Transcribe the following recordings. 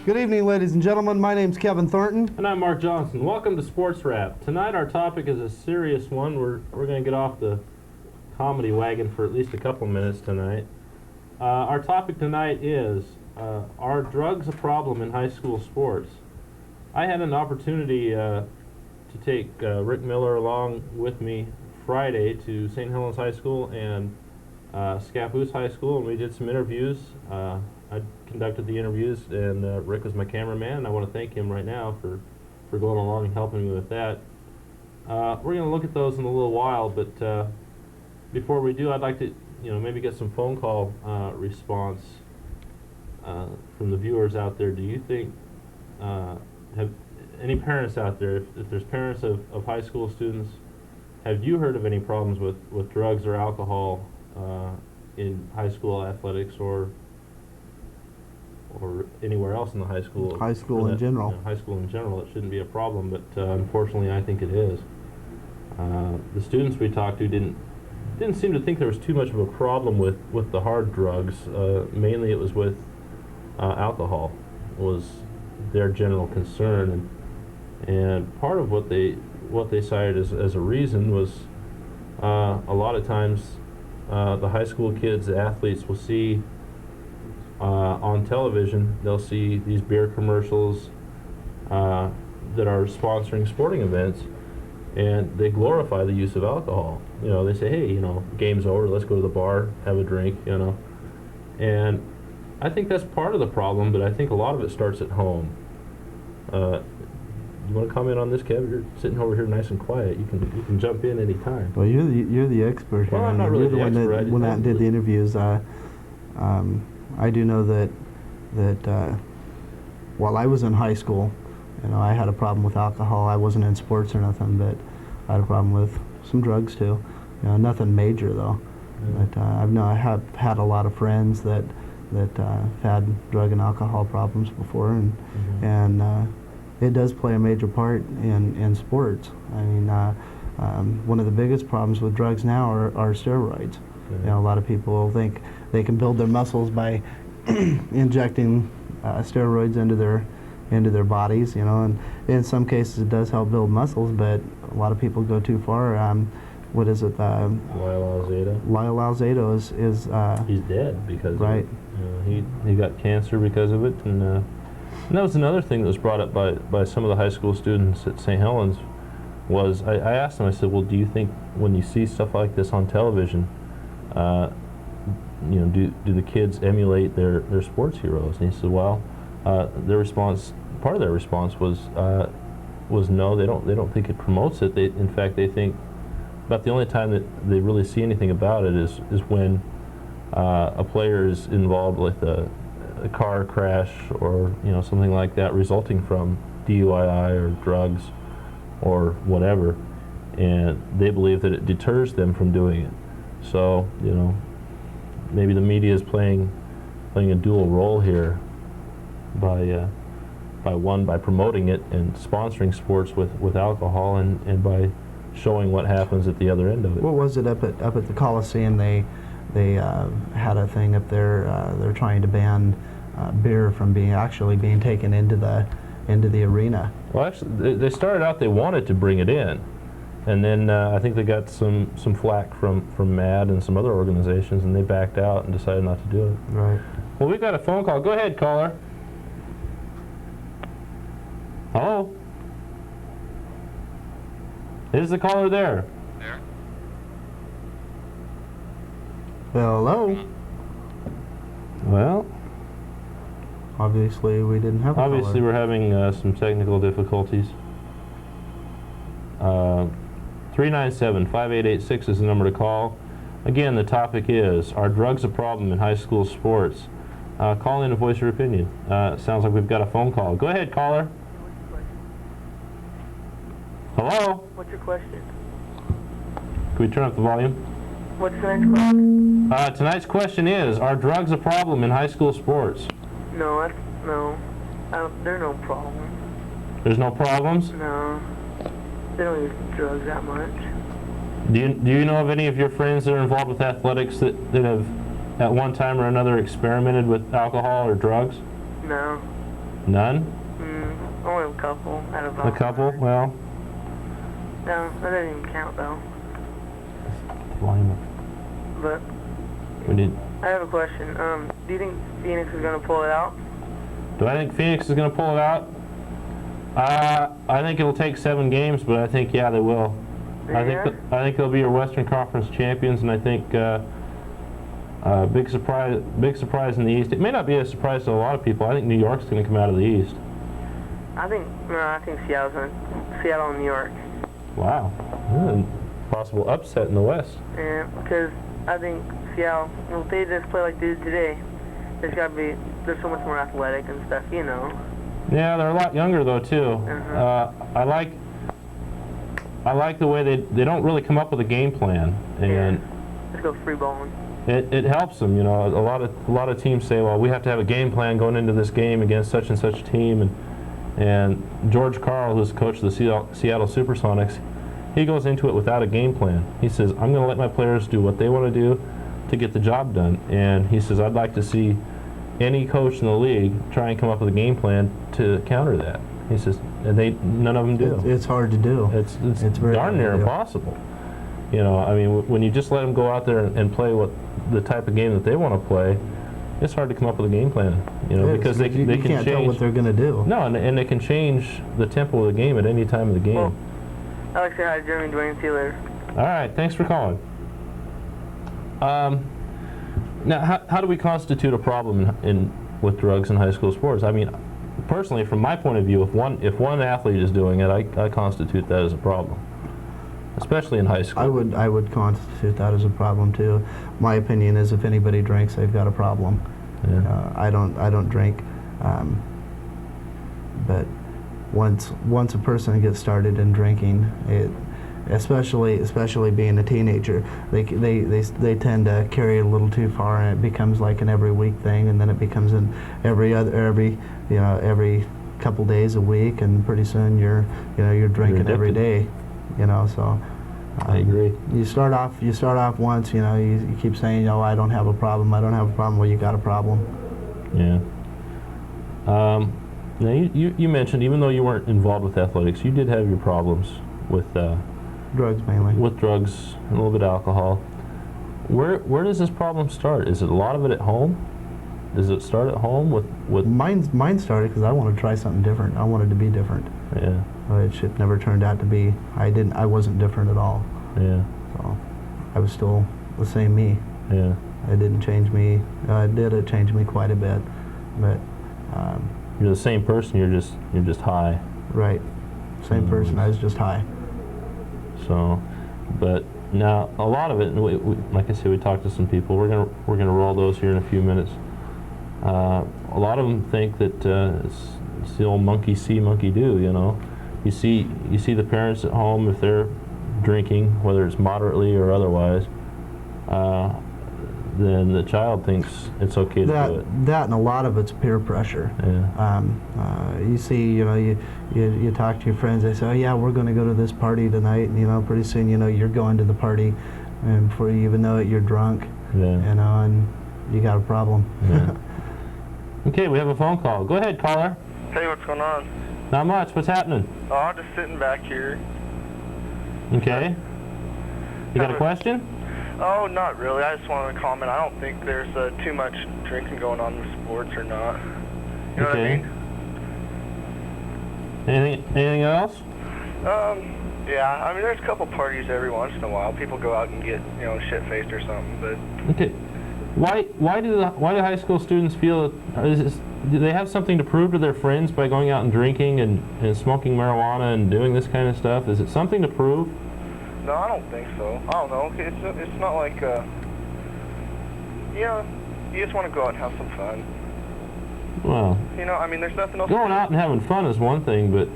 Good evening, ladies and gentlemen. My name's Kevin Thornton. And I'm Mark Johnson. Welcome to Sports Rapp. Tonight our topic is a serious one. We're going to get off the comedy wagon for at least a couple minutes tonight. Our topic tonight is, are drugs a problem in high school sports? I had an opportunity to take Rick Miller along with me Friday to Saint Helens High School and Scappoose High School, and we did some interviews. I conducted the interviews, and Rick was my cameraman, and I want to thank him right now for going along and helping me with that. We're going to look at those in a little while, but before we do, I'd like to maybe get some phone call response from the viewers out there. Do you think, have any parents out there, if there's parents of high school students, have you heard of any problems with drugs or alcohol in high school athletics or anywhere else in the high school? High school in general. High school in general, it shouldn't be a problem, but unfortunately I think it is. The students we talked to didn't seem to think there was too much of a problem with the hard drugs. Mainly it was with alcohol was their general concern, and part of what they cited as a reason was a lot of times the high school kids, the athletes, will see on television, they'll see these beer commercials that are sponsoring sporting events, and they glorify the use of alcohol. They say, hey, game's over, let's go to the bar, have a drink, And I think that's part of the problem, but I think a lot of it starts at home. You want to comment on this, Kev? You're sitting over here nice and quiet. You can jump in any time. Well, you're the expert here. Well, I'm not really the expert. You're the one that went out and did the interviews. I do know that while I was in high school, I had a problem with alcohol. I wasn't in sports or nothing, but I had a problem with some drugs too. Nothing major though. Yeah. But I have had a lot of friends that had drug and alcohol problems before, and it does play a major part in sports. I mean, one of the biggest problems with drugs now are steroids. A lot of people think they can build their muscles by injecting steroids into their bodies, and in some cases it does help build muscles, but a lot of people go too far. What is it? Lyle Alzado. Lyle Alzado is he's dead because right. Of it. He got cancer because of it, and that was another thing that was brought up by some of the high school students at St. Helens. Was I asked them, I said, well, do you think when you see stuff like this on television, do the kids emulate their sports heroes? And he said, well, part of their response was no, they don't think it promotes it. In fact, they think about the only time that they really see anything about it is when a player is involved with a car crash or something like that, resulting from DUI or drugs or whatever, and they believe that it deters them from doing it. So maybe the media is playing a dual role here by promoting it and sponsoring sports with alcohol, and by showing what happens at the other end of it. What was it up at the Coliseum? They had a thing up there. They're trying to ban beer from being taken into the arena. Well, actually, they started out, they wanted to bring it in, and then I think they got some flack from MAD and some other organizations, and they backed out and decided not to do it. Right. Well, we've got a phone call. Go ahead, caller. Hello? Is the caller there? There. Hello. Well, obviously we didn't have a obviously caller. We're having some technical difficulties. 397-5886 is the number to call. Again, the topic is, are drugs a problem in high school sports? Call in and voice your opinion. Sounds like we've got a phone call. Go ahead, caller. Hello? What's your question? Can we turn up the volume? What's tonight's question? Tonight's question is, are drugs a problem in high school sports? No, there's no problem. There's no problems? No. They don't use drugs that much. Do you know of any of your friends that are involved with athletics that have at one time or another experimented with alcohol or drugs? No. None? Only a couple out of A couple? Well, No, that doesn't even count though. volume up. But We need. I have a question. Do you think Phoenix is gonna pull it out? Do I think Phoenix is going to pull it out? I think it'll take 7 games, but I think yeah they will. I think they'll be your Western Conference champions, and I think big surprise in the East. It may not be a surprise to a lot of people. I think New York's going to come out of the East. I think Seattle and New York. Wow, possible upset in the West. Yeah, because I think Seattle, well, if they just play like they did today, they're so much more athletic and stuff, you know. Yeah, they're a lot younger though too. I like the way they don't really come up with a game plan, and just go free balling. It helps them, you know. A lot of teams say, well, we have to have a game plan going into this game against such and such team, and George Karl, who's coach of the Seattle Supersonics, he goes into it without a game plan. He says, I'm going to let my players do what they want to do to get the job done, and he says, I'd like to see any coach in the league try and come up with a game plan to counter that. He says, and none of them do. It's hard to do. It's very darn near impossible. You know, I mean, when you just let them go out there and play the type of game that they want to play, it's hard to come up with a game plan. You know, because they can can't change tell what they're going to do. No, and they can change the tempo of the game at any time of the game. Well, I'd like to say hi to Jeremy Dwayne. See you later. All right, thanks for calling. Now, how do we constitute a problem with drugs in high school sports? I mean, personally, from my point of view, if one athlete is doing it, I constitute that as a problem, especially in high school. I would constitute that as a problem too. My opinion is, if anybody drinks, they've got a problem. Yeah. I don't drink, but once a person gets started in drinking, especially being a teenager, they tend to carry it a little too far, and it becomes like an every week thing, and then it becomes an every couple days a week, and pretty soon you're drinking every day, you know. So I agree. You start off once, you know, you keep saying, I don't have a problem. Well, you got a problem. Yeah. Now you mentioned, even though you weren't involved with athletics, you did have your problems with drugs mainly. With drugs and a little bit of alcohol. Where does this problem start? Is it a lot of it at home? Does it start at home with Mine started because I wanted to try something different. I wanted to be different. Yeah. It never turned out to be. I wasn't different at all. Yeah. So I was still the same me. Yeah. It didn't change me. It changed me quite a bit, but you're the same person. You're just high. Right. Same person. I was just high. So, but now a lot of it, like I said, we talked to some people. We're gonna roll those here in a few minutes. A lot of them think that it's the old monkey see, monkey do. You know, you see the parents at home, if they're drinking, whether it's moderately or otherwise, then the child thinks it's okay to do it. That and a lot of it's peer pressure. Yeah. You see, you talk to your friends. They say, "Oh yeah, we're going to go to this party tonight," and pretty soon, you're going to the party, and before you even know it, you're drunk. Yeah. And you got a problem. Yeah. Okay, we have a phone call. Go ahead, caller. Hey, what's going on? Not much. What's happening? Oh, I'm just sitting back here. Okay. You got a question? Oh, not really. I just wanted to comment. I don't think there's too much drinking going on with sports or not. You know what I mean? Anything else? Yeah. I mean, there's a couple parties every once in a while. People go out and get, shit-faced or something, but... Okay. Why do high school students feel that, do they have something to prove to their friends by going out and drinking and smoking marijuana and doing this kind of stuff? Is it something to prove? No, I don't think so. I don't know. It's not like, you just want to go out and have some fun. Well, I mean, there's nothing else. Going out and having fun is one thing, but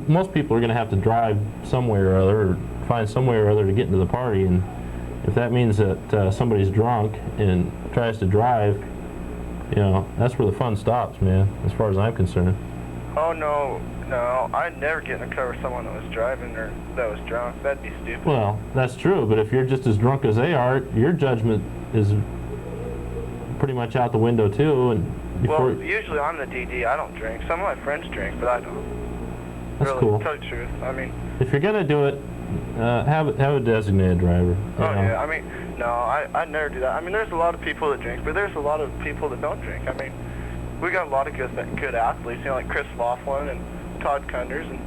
most people are going to have to drive somewhere or other, or find somewhere or other to get into the party, and if that means that somebody's drunk and tries to drive, that's where the fun stops, man, as far as I'm concerned. Oh, no, I'd never get in a car with someone that was driving or that was drunk. That'd be stupid. Well, that's true, but if you're just as drunk as they are, your judgment is pretty much out the window too. And before Well, usually I'm the DD. I don't drink. Some of my friends drink, but I don't. that's really, cool. To tell you the truth. I mean. If you're gonna do it, have a designated driver. Oh yeah. I mean, no, I'd never do that. I mean, there's a lot of people that drink, but there's a lot of people that don't drink. I mean, we got a lot of good athletes. You know, like Chris Laughlin and Todd Kunders, and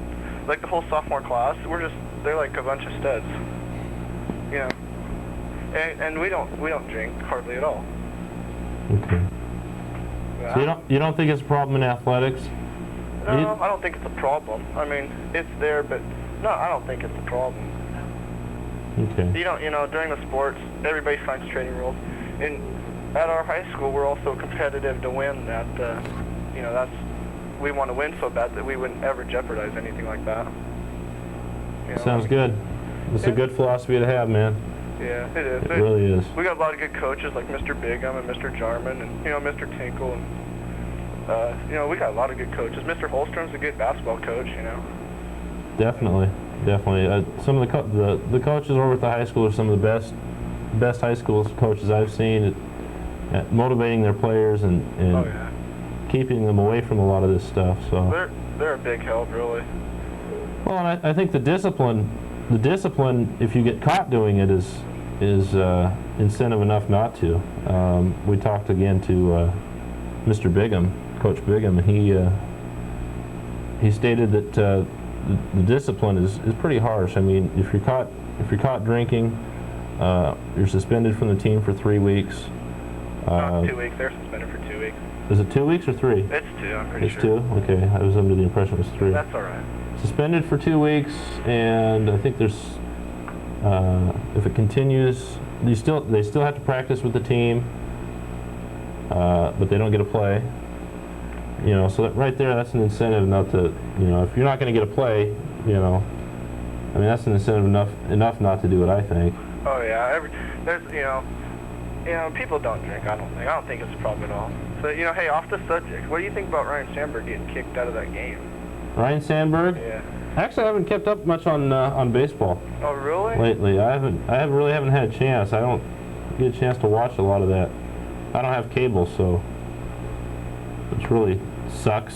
like the whole sophomore class. They're like a bunch of studs. You know. And we don't drink hardly at all. Okay. So you don't think it's a problem in athletics? No, I don't think it's a problem. I mean, it's there, but no, I don't think it's a problem. Okay. You know, during the sports, everybody finds training rules. And at our high school, we're also competitive to win that, you know, we want to win so bad that we wouldn't ever jeopardize anything like that. You know, Sounds good. It's a good philosophy to have, man. Yeah, it is. It really is. We got a lot of good coaches like Mr. Bigham and Mr. Jarman and, you know, Mr. Tinkle. And, you know, we got a lot of good coaches. Mr. Holstrom's a good basketball coach, you know. Definitely. Some of the coaches over at the high school are some of the best high school coaches I've seen at motivating their players and Oh, yeah. keeping them away from a lot of this stuff. So they're a big help, really. well, and I think the discipline, if you get caught doing it, is incentive enough not to. We talked again to Mr. Bigham, Coach Bigham, and he stated that the discipline is pretty harsh. I mean, if you're caught drinking, you're suspended from the team for 3 weeks. 2 weeks. They're suspended for 2 weeks. Is it 2 weeks or 3? It's 2, I'm pretty It's sure. 2? Okay, I was under the impression it was 3. That's all right. Suspended for 2 weeks, and I think there's, if it continues, they still have to practice with the team, but they don't get a play. You know, so that right there, that's an incentive not to, you know, if you're not going to get a play, you know, I mean, that's an incentive enough not to do it, I think. Oh yeah, there's you know, people don't drink. I don't think it's a problem at all. So you know, hey, off the subject, what do you think about Ryan Sandberg getting kicked out of that game? Ryan Sandberg? Yeah. Actually, I haven't kept up much on baseball Oh really? lately. I really haven't had a chance. I don't get a chance to watch a lot of that. I don't have cable, so which really sucks.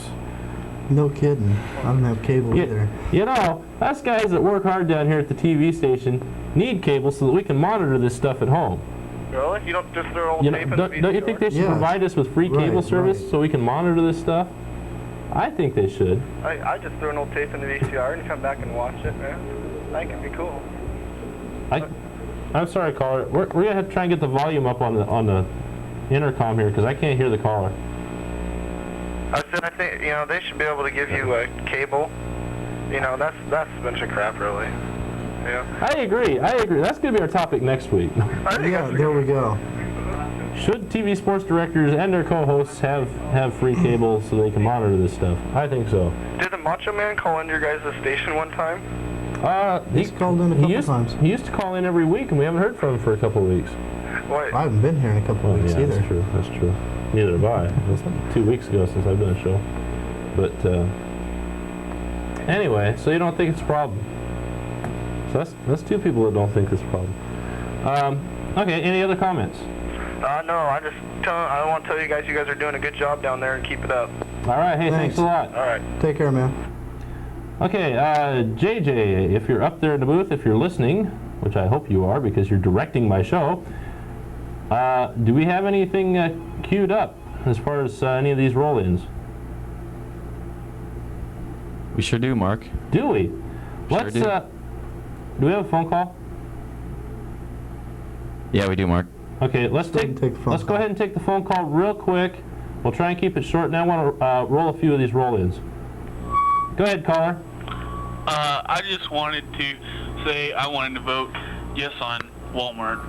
No kidding. I don't have cable either. You know, us guys that work hard down here at the TV station need cable so that we can monitor this stuff at home. Really? You don't just throw old You know, tape in the VCR? don't you think they should Yeah. provide us with free cable Right, service right. so we can monitor this stuff? I think they should. I just throw an old tape in the VCR and come back and watch it, man. I think it'd be cool. I'm sorry, caller. We're gonna have to try and get the volume up on the intercom here because I can't hear the caller. I think you know they should be able to give you a cable. You know that's a bunch of crap, really. Yeah. I agree. That's gonna be our topic next week. I think Yeah, that's a there good we go. Should TV sports directors and their co-hosts have free cable so they can monitor this stuff? I think so. Did the Macho Man call into your guys' station one time? He's called in a couple times. He used to call in every week, and we haven't heard from him for a couple of weeks. What? I haven't been here in a couple of weeks yeah, either. That's true. Neither have I. It's 2 weeks ago since I've done a show. But anyway, so you don't think it's a problem? So that's 2 people that don't think it's a problem. Okay. Any other comments? No. I want to tell you guys are doing a good job down there and keep it up. All right. Hey, thanks a lot. All right. Take care, man. Okay, JJ, if you're up there in the booth, if you're listening, which I hope you are because you're directing my show, do we have anything queued up as far as any of these roll-ins? We sure do, Mark. Do we? Sure do. Do we have a phone call? Yeah, we do, Mark. Okay, let's Go ahead and take the phone let's go call. ahead and take the phone call real quick. We'll try and keep it short. Now I want to roll a few of these roll-ins. Go ahead, caller. I just wanted to say I wanted to vote yes on Walmart.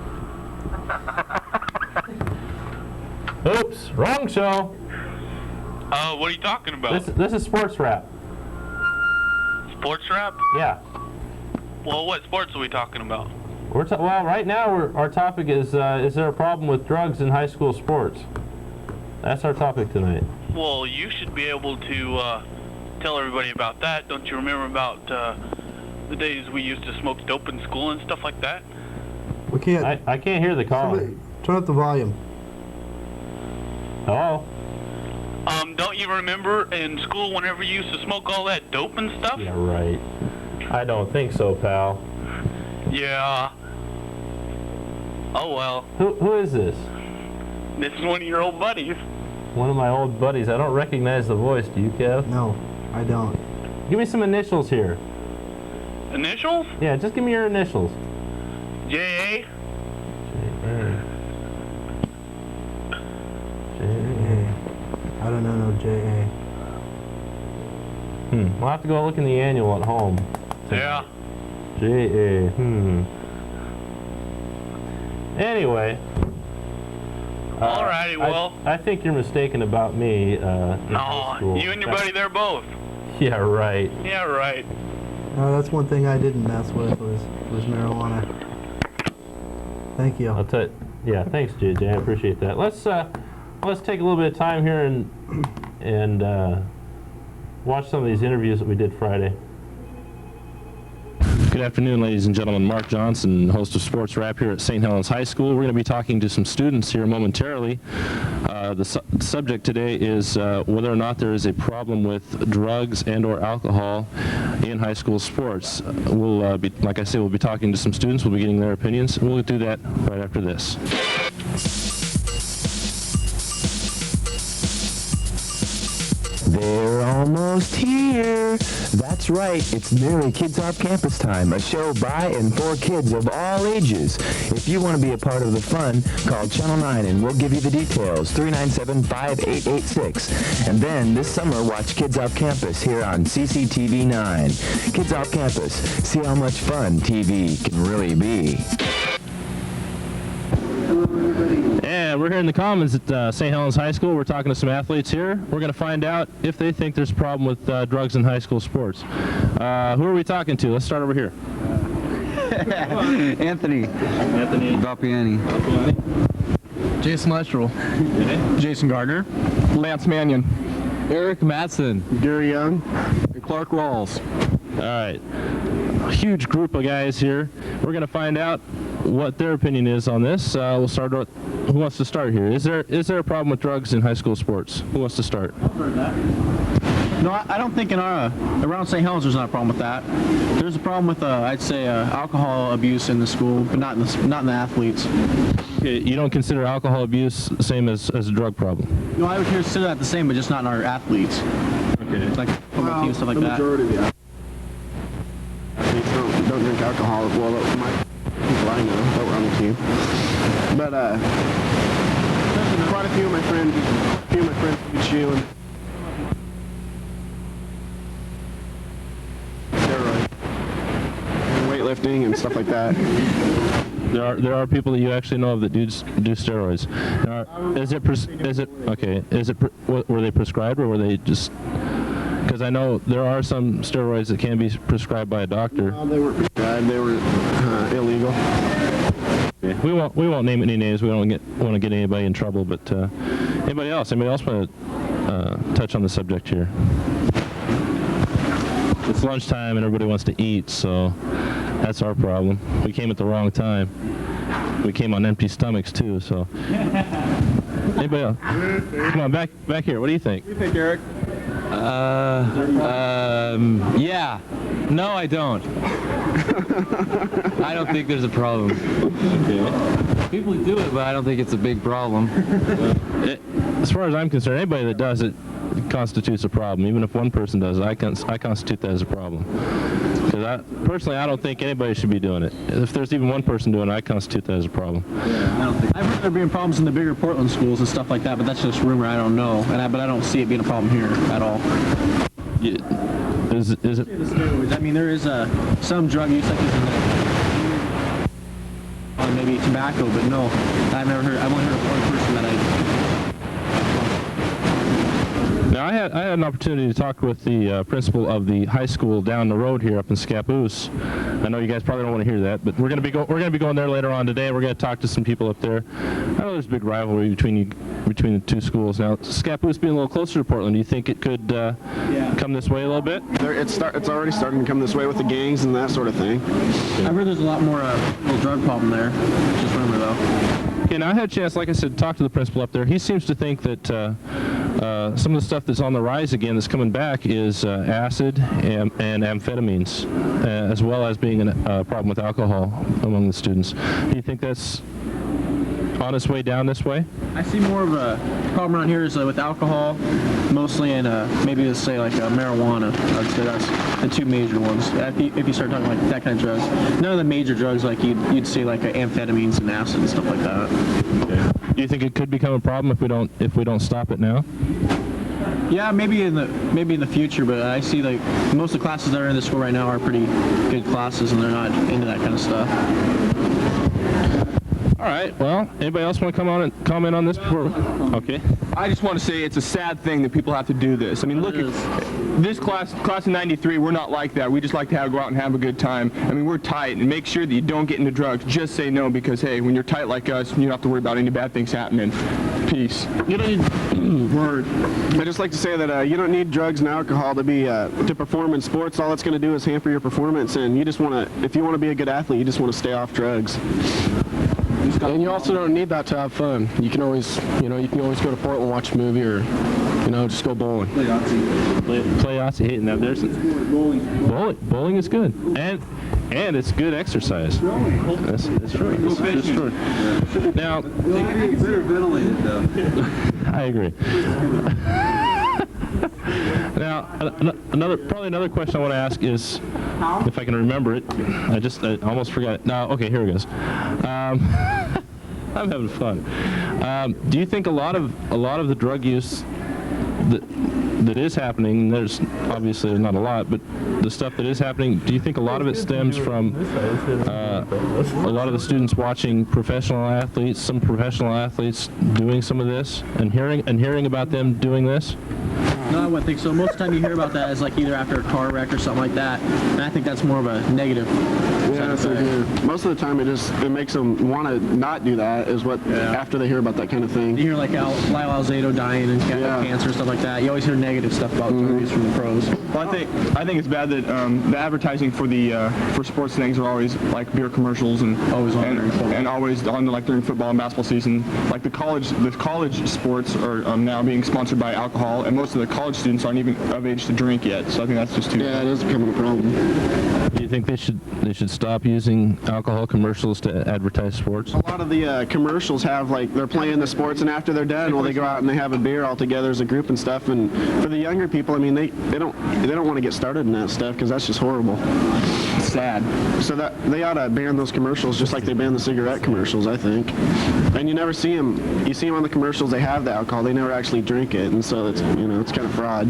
Oops, wrong show. What are you talking about? This is Sports Rap. Sports rap? Yeah. Well, what sports are we talking about? Well, right now our topic is there a problem with drugs in high school sports? That's our topic tonight. Well, you should be able to tell everybody about that. Don't you remember about the days we used to smoke dope in school and stuff like that? We can't. I can't hear the caller. Somebody, turn up the volume. Oh. Don't you remember in school whenever you used to smoke all that dope and stuff? Yeah, right. I don't think so, pal. Yeah. Oh well. Who is this? This is one of your old buddies. One of my old buddies. I don't recognize the voice. Do you, Kev? No, I don't. Give me some initials here. Initials? Yeah, just give me your initials. J.A. J.A. I don't know no J.A. We'll have to go look in the annual at home. Yeah. J.A. Anyway. Alrighty, well. I think you're mistaken about me. In high school. You and your buddy there both. Yeah, right. Yeah, right. No, that's one thing I didn't mess with was marijuana. Thank you. I'll tell you. Yeah, thanks, JJ. I appreciate that. Let's take a little bit of time here and watch some of these interviews that we did Friday. Good afternoon, ladies and gentlemen. Mark Johnson, host of Sports Rap here at Saint Helens High School. We're going to be talking to some students here momentarily. The subject today is whether or not there is a problem with drugs and or alcohol in high school sports. We'll be, like I say, we'll be talking to some students. We'll be getting their opinions. We'll do that right after this. They're almost here. That's right, it's nearly Kids Off Campus time, a show by and for kids of all ages. If you want to be a part of the fun, call Channel 9 and we'll give you the details, 397-5886. And then this summer, watch Kids Off Campus here on CCTV 9. Kids Off Campus, see how much fun TV can really be. And we're here in the Commons at St. Helens High School. We're talking to some athletes here. We're going to find out if they think there's a problem with drugs in high school sports. Who are we talking to? Let's start over here. Anthony Valpiani. Jason Lestrel. Jason Gardner. Lance Mannion. Eric Matson. Gary Young. And Clark Rawls. All right. A huge group of guys here. We're going to find out what their opinion is on this. We'll start with, who wants to start here? Is there a problem with drugs in high school sports? Who wants to start? No, I don't think in our around St. Helens there's not a problem with that. There's a problem with I'd say alcohol abuse in the school, but not in the athletes. Okay, you don't consider alcohol abuse the same as a drug problem? No, I would consider that the same, but just not in our athletes. Okay. Like football team and stuff like the that. majority of the athletes don't drink alcohol. Well, my people I know that were on the team. But quite a few of my friends would chew and steroids and weightlifting and stuff like that. There are people that you actually know of that do steroids. Now, were they prescribed or were they just? Because I know there are some steroids that can be prescribed by a doctor. No, they weren't prescribed. They were illegal. Okay. We won't name any names. We don't want to get anybody in trouble. But anybody else want to touch on the subject here? It's lunchtime and everybody wants to eat, so that's our problem. We came at the wrong time. We came on empty stomachs too. So anybody else? Come on, back here. What do you think? What do you think, Eric? Yeah. No, I don't. I don't think there's a problem. Okay. People do it, but I don't think it's a big problem. As far as I'm concerned, anybody that does it constitutes a problem. Even if one person does it, I constitute that as a problem. Because personally, I don't think anybody should be doing it. If there's even one person doing it, I constitute that as a problem. Yeah, I don't think. I've heard there being problems in the bigger Portland schools and stuff like that, but that's just rumor. I don't know, but I don't see it being a problem here at all. Is it? I mean, there is some drug use, like maybe tobacco, but no, I've only heard of one person that I. Now, I had an opportunity to talk with the principal of the high school down the road here up in Scappoose. I know you guys probably don't want to hear that, but we're going to be going there later on today. We're going to talk to some people up there. I know there's a big rivalry between the two schools. Now, Scappoose being a little closer to Portland, do you think it could come this way a little bit? It's already starting to come this way with the gangs and that sort of thing. I've heard there's a lot more drug problem there. Just rumor though. Okay, now I had a chance, like I said, to talk to the principal up there. He seems to think that some of the stuff that's on the rise again, that's coming back, is acid and amphetamines, as well as being a problem with alcohol among the students. Do you think that's on its way down this way? I see more of a problem around here is with alcohol, mostly, and maybe let's say like marijuana. I'd say that's the two major ones. If you start talking like that kind of drugs, none of the major drugs like you'd see like amphetamines and acid and stuff like that. Okay. Do you think it could become a problem if we don't stop it now? Yeah, maybe in the future, but I see like most of the classes that are in the school right now are pretty good classes, and they're not into that kind of stuff. All right, well, anybody else want to come on and comment on this before? Okay. I just want to say it's a sad thing that people have to do this. I mean, look at this class of 93, we're not like that. We just like to go out and have a good time. I mean, we're tight, and make sure that you don't get into drugs. Just say no, because, hey, when you're tight like us, you don't have to worry about any bad things happening. Peace. You don't need word. I just like to say that you don't need drugs and alcohol to be to perform in sports. All it's going to do is hamper your performance, and you just want to, if you want to be a good athlete, you just want to stay off drugs. And you also don't need that to have fun. You can always, you can always go to Portland, watch a movie, or, just go bowling. Play Yahtzee, hitting that. There's bowling is good, and it's good exercise. That's true. That's true. Now, they can be better ventilated, though. I agree. Now, probably another question I want to ask is, if I can remember it. I almost forgot it. No, okay, here it goes. I'm having fun. Do you think a lot of the drug use that is happening, there's obviously not a lot, but the stuff that is happening, do you think a lot of it stems from a lot of the students watching professional athletes, some professional athletes doing some of this, and hearing about them doing this? No, I wouldn't think so. Most of the time you hear about that is like either after a car wreck or something like that, and I think that's more of a negative. Yeah, that's what I hear. Most of the time it makes them want to not do that is what after they hear about that kind of thing. You hear like Lyle Alzado dying and cancer and stuff like that. You always hear negative stuff about drug use from the pros. Well, I think it's bad that the advertising for for sports things are always like beer commercials and always on during football. And always on like during football and basketball season. Like the college sports are now being sponsored by alcohol, and most of the college students aren't even of age to drink yet. So I think that's just too. Yeah, it is becoming a problem. Do you think they should stop using alcohol commercials to advertise sports? A lot of the commercials have they're playing the sports, and after they're done, they go out and they have a beer all together as a group and stuff. And for the younger people, I mean, they don't want to get started in that stuff because that's just horrible. It's sad. So that they ought to ban those commercials just like they ban the cigarette commercials, I think. And you never see them. You see them on the commercials. They have the alcohol. They never actually drink it, and so it's it's kind of fraud.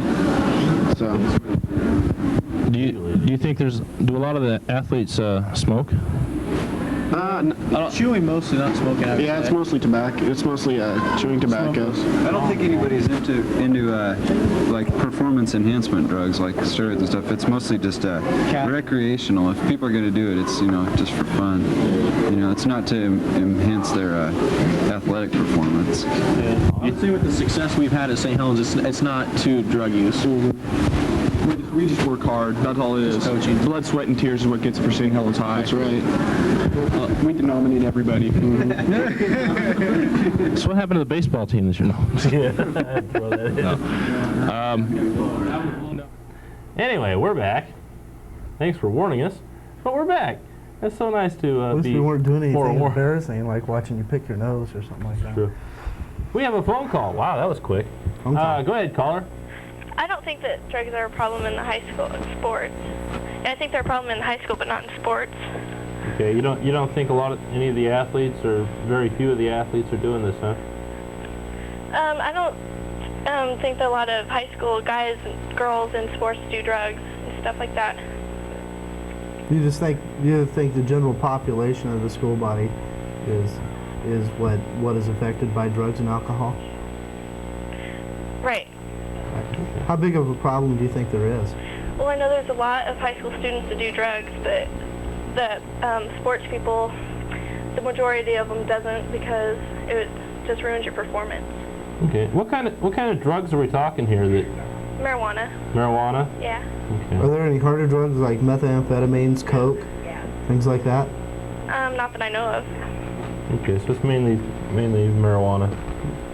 So. Do you think do a lot of the athletes smoke? Chewing mostly, not smoking. Yeah, it's mostly tobacco. It's mostly chewing tobacco. I don't think anybody's into like performance enhancement drugs like steroids and stuff. It's mostly just recreational. If people are going to do it, it's just for fun. It's not to enhance their athletic performance. Yeah. Honestly, with the success we've had at St. Helens, it's not to drug use. We just work hard. That's all it is. Coaching. Blood, sweat, and tears is what gets for Saint Helens High. That's right. We denominate everybody. So what happened to the baseball team this year? No. Anyway, we're back. Thanks for warning us, but we're back. That's so nice to At least be we weren't doing anything more embarrassing, like watching you pick your nose or something like that. True. We have a phone call. Wow, that was quick. Go ahead, caller. I don't think that drugs are a problem in the high school in sports. I think they're a problem in high school, but not in sports. Okay, you don't think any of the athletes or very few of the athletes are doing this, huh? I don't think that a lot of high school guys and girls in sports do drugs and stuff like that. You think the general population of the school body is what is affected by drugs and alcohol? Right. How big of a problem do you think there is? Well, I know there's a lot of high school students that do drugs, but the sports people, the majority of them doesn't because it just ruins your performance. Okay. What kind of drugs are we talking here? Marijuana. Marijuana? Yeah. Okay. Are there any harder drugs like methamphetamines, coke, things like that? Not that I know of. Okay, so it's mainly marijuana.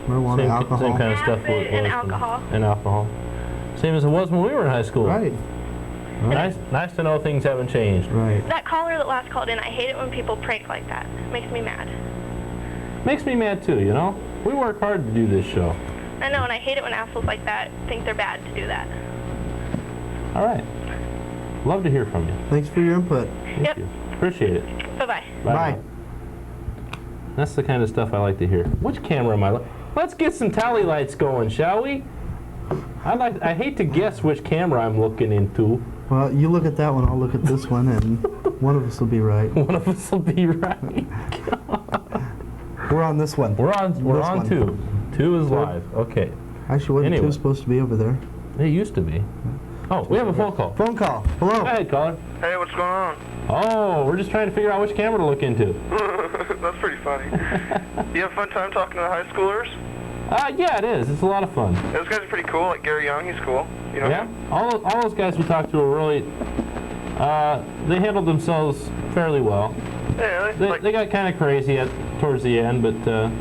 Marijuana, Same, alcohol. same kind of stuff. Acid and alcohol. And alcohol. Same as it was when we were in high school. Right. Nice to know things haven't changed. Right. That caller that last called in, I hate it when people prank like that. Makes me mad. Makes me mad too, you know? We work hard to do this show. I know, and I hate it when assholes like that think they're bad to do that. All right. Love to hear from you. Thanks for your input. Yep. You. Appreciate it. Bye-bye. Bye. That's the kind of stuff I like to hear. Which camera am I? Let's get some tally lights going, shall we? I hate to guess which camera I'm looking into. Well, you look at that one, I'll look at this one, and one of us will be right. One of us will be right. We're on this one. We're on two. Two is live. Okay. Actually, wasn't Anyway. two supposed to be over there? It used to be. Oh, we have a phone call. Phone call. Hello. Go ahead, caller. Hey, what's going on? Oh, we're just trying to figure out which camera to look into. That's pretty funny. You have a fun time talking to the high schoolers? Yeah, it is. It's a lot of fun. Those guys are pretty cool. Like Gary Young, he's cool. You know Yeah. him? All those guys we talked to are really. They handled themselves fairly well. Yeah, They got kind of crazy towards the end, but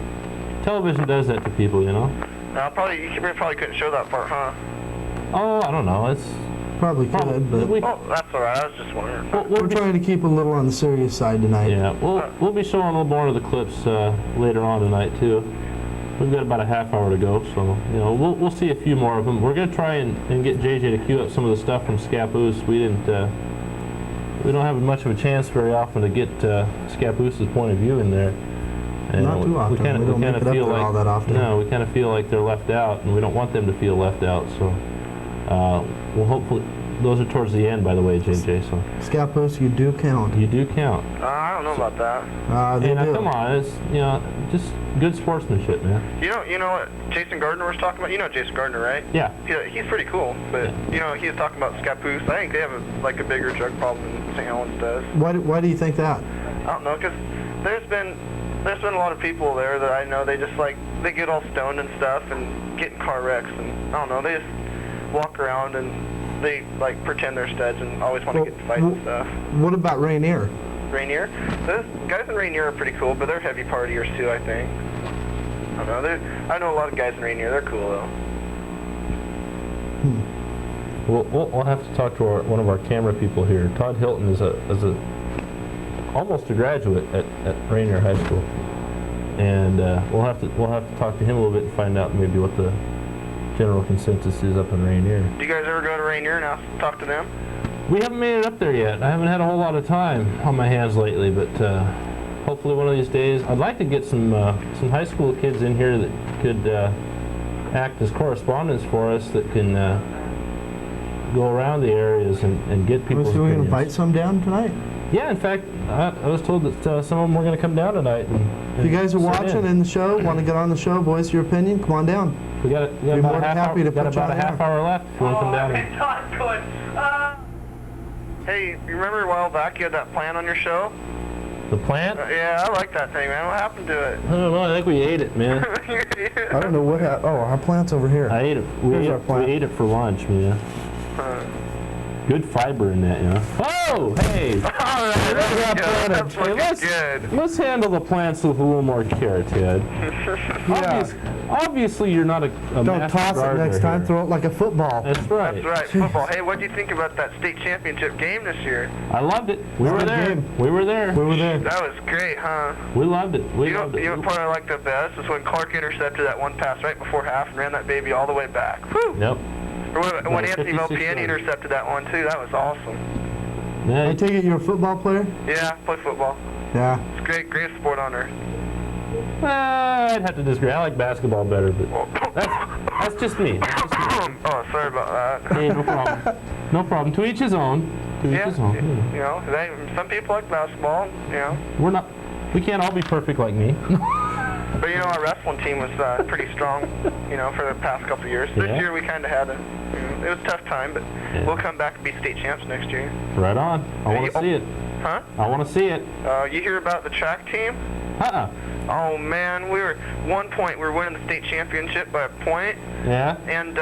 television does that to people, you know. You probably couldn't show that part, huh? Oh, I don't know. It's Probably could, but Oh, that's all right. I was just wondering. we're trying to keep a little on the serious side tonight. Yeah, we'll be showing a little more of the clips later on tonight too. We've got about a half hour to go, so you know we'll see a few more of them. We're gonna try and get JJ to cue up some of the stuff from Scappoose. We don't have much of a chance very often to get Scappoose's point of view in there. And Not too often. We don't make it up there all that often. No, we kind of feel like they're left out, and we don't want them to feel left out. So we'll hopefully. Those are towards the end, by the way, JJ. So Scappoose, you do count. you do count. I don't know about that. They Hey, now, do. come on, it's just good sportsmanship, man. You know what Jason Gardner was talking about? You know Jason Gardner, right? Yeah. He's pretty cool, but you know he was talking about Scappoose. I think they have a bigger drug problem than St. Helens does. Why do you think that? I don't know, 'cause there's been a lot of people there that I know. They just they get all stoned and stuff and get in car wrecks, and I don't know. They just walk around and they pretend they're studs and always want to get in fights and stuff. What about Rainier? Rainier? Those guys in Rainier are pretty cool, but they're heavy partiers too, I think. I don't know. I know a lot of guys in Rainier. They're cool though. We'll have to talk to one of our camera people here. Todd Hilton is almost a graduate at Rainier High School, and we'll have to talk to him a little bit and find out maybe what the general consensus is up in Rainier. Do you guys ever go to Rainier and talk to them? We haven't made it up there yet. I haven't had a whole lot of time on my hands lately, but hopefully one of these days. I'd like to get some high school kids in here that could act as correspondents for us that can go around the areas and get people's So we're going to opinions. invite some down tonight? Yeah, in fact, I was told that some of them were going to come down tonight. If you guys are watching in the show, want to get on the show, voice your opinion, come on down. We got about a half hour left if you want to come down. Hey, Todd, good. Hey, you remember a while back you had that plant on your show? The plant? Yeah, I like that thing, man. What happened to it? I don't know. I think we ate it, man. I don't know what happened. Oh, our plant's over here. I ate it. We ate it for lunch, man. Good fiber in that, you know. Oh, hey! Let's handle the plants with a little more care, Ted. Obviously, you're not a Don't master toss it gardener next time. here. Throw it like a football. That's right. That's right, football. Hey, what do you think about that state championship game this year? I loved it. We were there. We were there. That was great, huh? We loved it. You know what part I liked the best is when Clark intercepted that one pass right before half and ran that baby all the way back. Whew. Yep. Or when Anthony 56 Valpiani yards. intercepted that one too. That was awesome. I take it you're a football player? Yeah, play football. Yeah. It's greatest sport on earth. I'd have to disagree. I like basketball better, but that's just me. Oh, sorry about that. Hey, no problem. No problem. To each his own. To each his own. You know, some people like basketball. You know. We can't all be perfect like me. But you know, our wrestling team was pretty strong, you know, for the past couple of years. This year we kind of had it was a tough time, but we'll come back and be state champs next year. Right on. I want to see it. Huh? I want to see it. You hear about the track team? Oh man, one point we were winning the state championship by a point. Yeah. And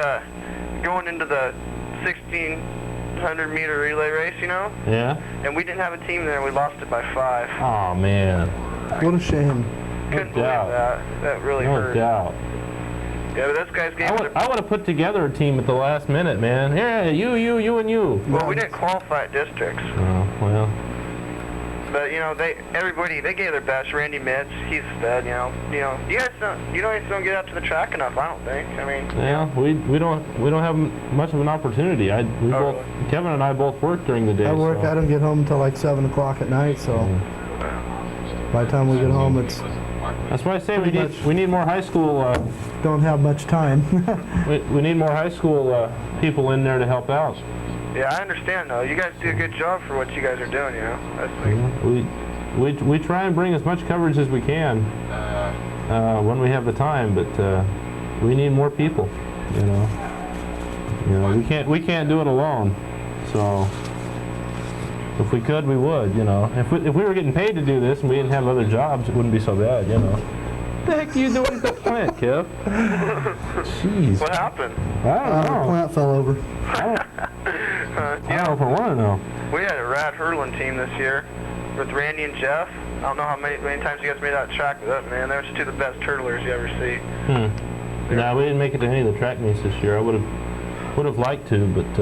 going into the 1600-meter relay race, you know. Yeah. And we didn't have a team there. We lost it by 5. Oh man. What a shame. couldn't believe doubt. that. That really No hurt. doubt. Yeah, but this guy's game. I would have put together a team at the last minute, man. Yeah, you, and you. Well, we didn't qualify at districts. Oh, well. But you know, they gave their best. Randy Mitch, he's a stud. You know, you guys don't get out to the track enough. I don't think. I mean, Yeah, we don't have much of an opportunity. Kevin and I both work during the day. I work. So. I don't get home until like 7 o'clock at night. So by the time we get home, it's. That's why I say we need more high school. Don't have much time. we need more high school people in there to help out. yeah, I understand though. You guys do a good job for what you guys are doing. You know, that's We try and bring as much coverage as we can when we have the time, but we need more people. You know, we can't do it alone. So if we could, we would. You know, if we were getting paid to do this and we didn't have other jobs, it wouldn't be so bad. You know. What the heck are you doing at the plant, Kev? Jeez. What happened? I don't know. The plant fell over. I don't know if I want to know. We had a rad hurdling team this year with Randy and Jeff. I don't know how many times you guys made that track with us, man. They were two of the best hurdlers you ever see. No, we didn't make it to any of the track meets this year. I would have liked to, but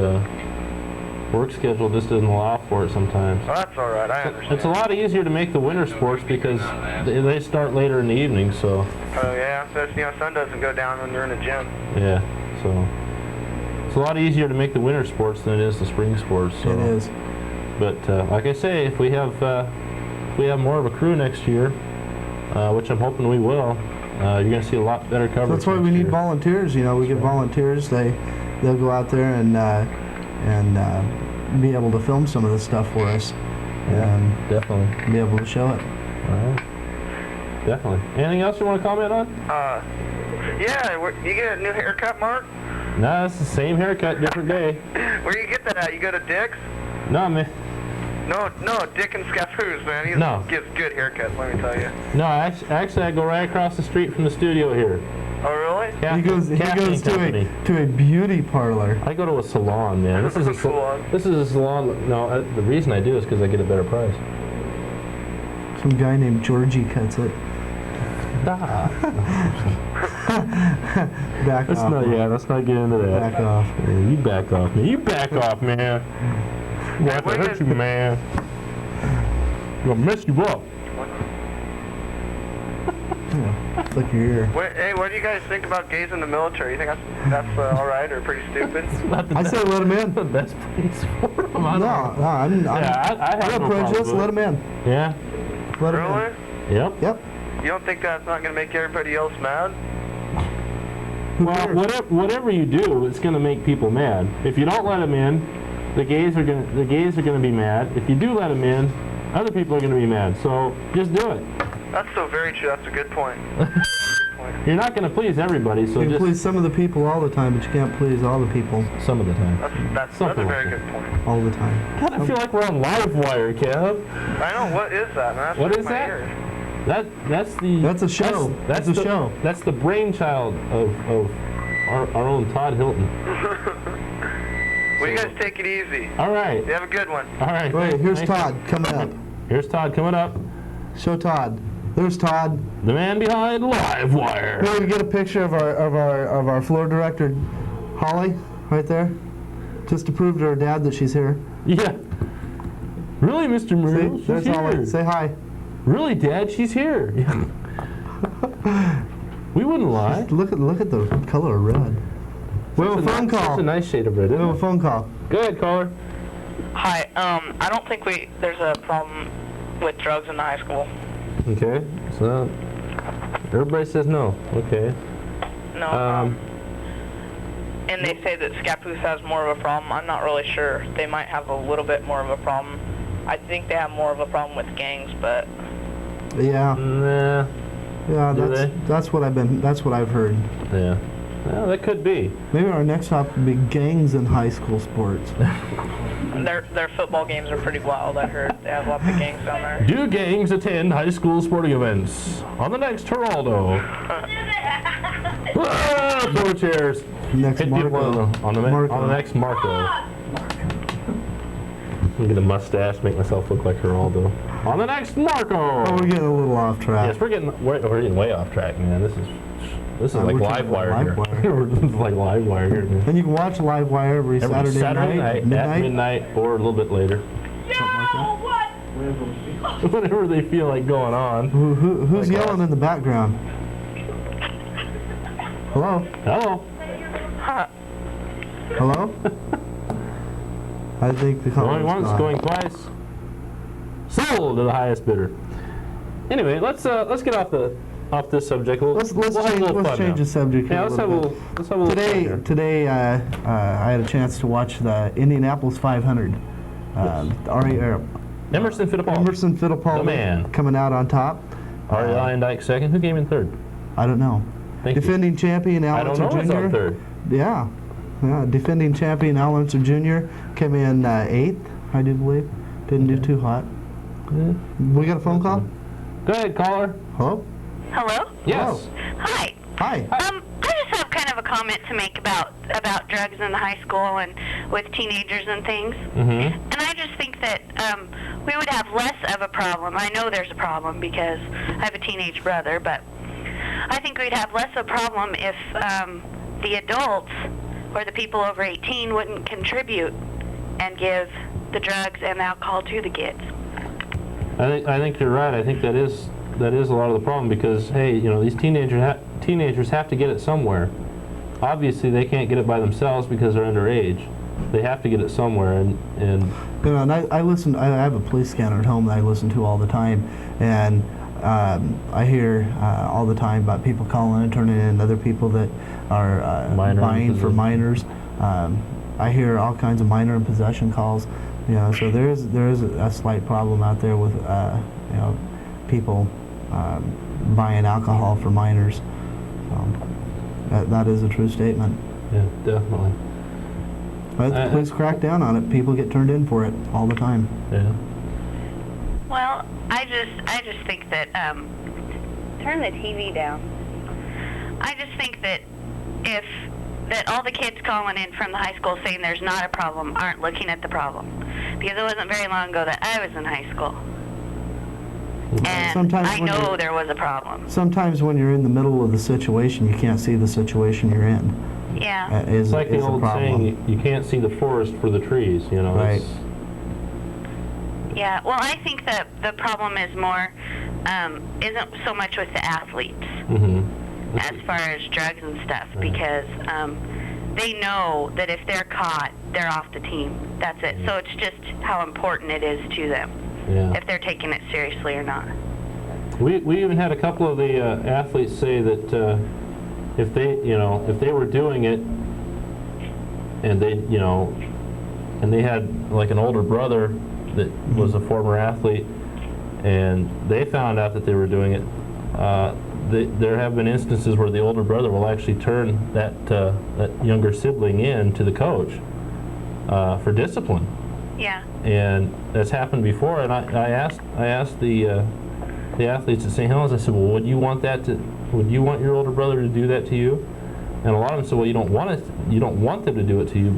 work schedule just doesn't allow for it sometimes. Oh, that's all right. I understand. It's a lot easier to make the winter sports because they start later in the evening. So. Oh yeah, so sun doesn't go down when you're in the gym. Yeah, so it's a lot easier to make the winter sports than it is the spring sports. So. It is. But like I say, if we have more of a crew next year, which I'm hoping we will, you're going to see a lot better coverage. That's why we need volunteers. You know, we get volunteers. They'll go out there and be able to film some of this stuff for us. And definitely be able to show it. All right. Definitely. Anything else you want to comment on? Yeah, you get a new haircut, Mark? No, it's the same haircut, different day. Where you get that at? You go to Dick's? No, man. No, Dick and Scappoose, man. He gives good haircuts, let me tell you. No, actually I go right across the street from the studio here. Oh, really? He goes to a beauty parlor. I go to a salon, man. This is a salon. This is a salon. No, the reason I do is because I get a better price. Some guy named Georgie cuts it. Back let's off. Let's not get into that. Back off. Yeah, you back off, man. You back off, man. I'm going to hurt you, man. I'm going to mess you up. Look your ear. Hey, what do you guys think about gays in the military? You think that's all right or pretty stupid? I say let him in. The best place for him. I have no prejudice. Let him in. Yeah. Let him really? in. Yep. You don't think that's not going to make everybody else mad? Well, whatever you do, it's going to make people mad. If you don't let them in, the gays are going to be mad. If you do let them in, other people are going to be mad. So just do it. That's so very true. That's a good point. You're not going to please everybody, so you can just please some of the people all the time, but you can't please all the people. Some of the time. That's a very good point. All the time. God, I feel like we're on live wire, Kev. I know. What is that, man? What is that? That's a show. That's a show. That's the brainchild of our own Todd Hilton. Well, you guys take it easy. All right. You have a good one. All right. Wait, here's Todd coming up. Here's Todd coming up. Show Todd. There's Todd, the man behind Live Wire. Here we get a picture of our floor director, Holly, right there, just to prove to her dad that she's here. Yeah. Really, Mr. Muriel? See, there's Holly. Say hi. Really, Dad? She's here. We wouldn't lie. Look at the color of red. We have a phone call. It's a nice shade of red. We have a phone call. Go ahead, caller. Hi. I don't think there's a problem with drugs in the high school. Okay. So everybody says no. Okay. No. And they say that Scappoose has more of a problem. I'm not really sure. They might have a little bit more of a problem. I think they have more of a problem with gangs, but. Yeah. Nah. Yeah, that's what I've heard. Yeah. Well, that could be. Maybe our next topic would be gangs in high school sports. Their football games are pretty wild, I heard. They have lots of gangs down there. Do gangs attend high school sporting events? On the next Geraldo. Throw chairs. Next Hit Marco. On the next Marco. I'm gonna mustache, make myself look like Geraldo. On the next Marco. Oh, we're getting a little off track. Yes, we're getting way off track, man. This is like live wire here. This is like live wire here, man. And you can watch live wire every Saturday night, at midnight, or a little bit later. Whatever they feel like going on. Who's yelling in the background? Hello? Hello? Hello? I think the going once, going twice. Sold to the highest bidder. Anyway, let's get off this subject. Let's change the subject. Yeah, let's have a little Today, I had a chance to watch the Indianapolis 500. Emerson Fittipaldi. Emerson Fittipaldi, the man, coming out on top. Ari Lyondike second. Who came in third? I don't know. Defending champion Al Unser Jr. I don't know who's on third. Yeah. Defending champion Al Unser Jr. came in 8th, I do believe. Didn't do too hot. Yeah. We got a phone call? Go ahead, caller. Hello? Hello? Yes. Hi. Hi. I just have kind of a comment to make about drugs in the high school and with teenagers and things. Mm-hmm. And I just think that we would have less of a problem. I know there's a problem because I have a teenage brother, but I think we'd have less of a problem if the adults or the people over 18 wouldn't contribute and give the drugs and alcohol to the kids. I think you're right. I think that is a lot of the problem because, hey, you know, these teenagers have to get it somewhere. Obviously, they can't get it by themselves because they're underage. They have to get it somewhere, and you know, and I listen. I have a police scanner at home that I listen to all the time, and I hear all the time about people calling and turning in other people that are buying for minors. I hear all kinds of minor and possession calls. You know, so there is a slight problem out there with you know, people buying alcohol for minors. That is a true statement. Yeah, definitely. But please crack down on it. People get turned in for it all the time. Yeah. Well, I just think that turn the TV down. I just think that that all the kids calling in from the high school saying there's not a problem aren't looking at the problem, because it wasn't very long ago that I was in high school. And sometimes I know there was a problem. Sometimes when you're in the middle of the situation, you can't see the situation you're in. Yeah. It's like the old saying, you can't see the forest for the trees, you know. Right. Yeah, well, I think that the problem is more, isn't so much with the athletes as far as drugs and stuff, because they know that if they're caught, they're off the team. That's it. So it's just how important it is to them. Yeah. If they're taking it seriously or not. We even had a couple of the athletes say that if they were doing it and they had like an older brother that was a former athlete and they found out that they were doing it, there have been instances where the older brother will actually turn that younger sibling in to the coach for discipline. Yeah. And that's happened before, and I asked the athletes at St. Helens, I said, well, would you want your older brother to do that to you? And a lot of them said, well, you don't want them to do it to you,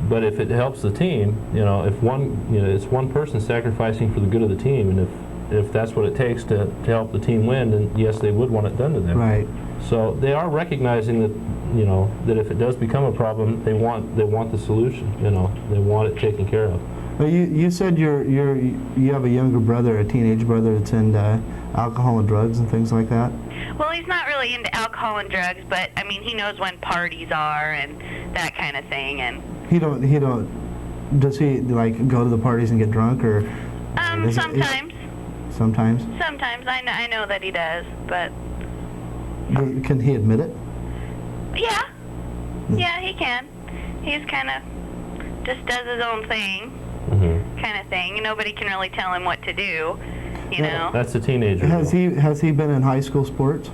but if it helps the team, you know, it's one person sacrificing for the good of the team, and if that's what it takes to help the team win, then yes, they would want it done to them. Right. So they are recognizing that, you know, that if it does become a problem, they want the solution. You know, they want it taken care of. Well, you said you have a younger brother, a teenage brother that's into alcohol and drugs and things like that. Well, he's not really into alcohol and drugs, but I mean, he knows when parties are and that kind of thing. And he don't. Does he like go to the parties and get drunk, or? Sometimes. Sometimes. Sometimes I know that he does, but. Can he admit it? Yeah. Yeah, he can. He's kind of just does his own thing, kind of thing. Nobody can really tell him what to do, you know. That's a teenager. Has he been in high school sports?